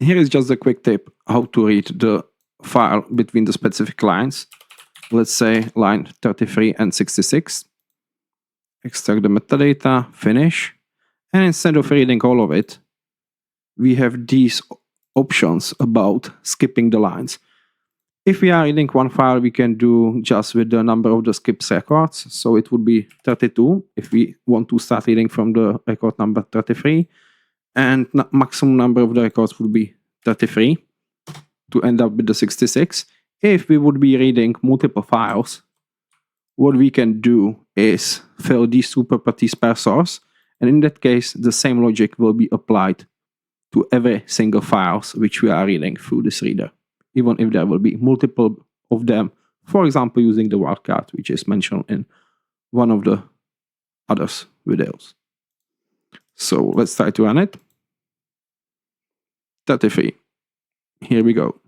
Here is just a quick tip how to read the file between the specific lines. Let's say line 33 and 66. Extract the metadata, finish. And instead of reading all of it, we have these options about skipping the lines. If we are reading one file, we can do just with the number of the skips records. So it would be 32 if we want to start reading from the record number 33. And maximum number of the records would be 33 to end up with the 66. If we would be reading multiple files, what we can do is fill these two properties per source. And in that case, the same logic will be applied to every single files which we are reading through this reader, even if there will be multiple of them, for example, using the wildcard, which is mentioned in one of the others videos. So let's try to run it. 33. Here we go.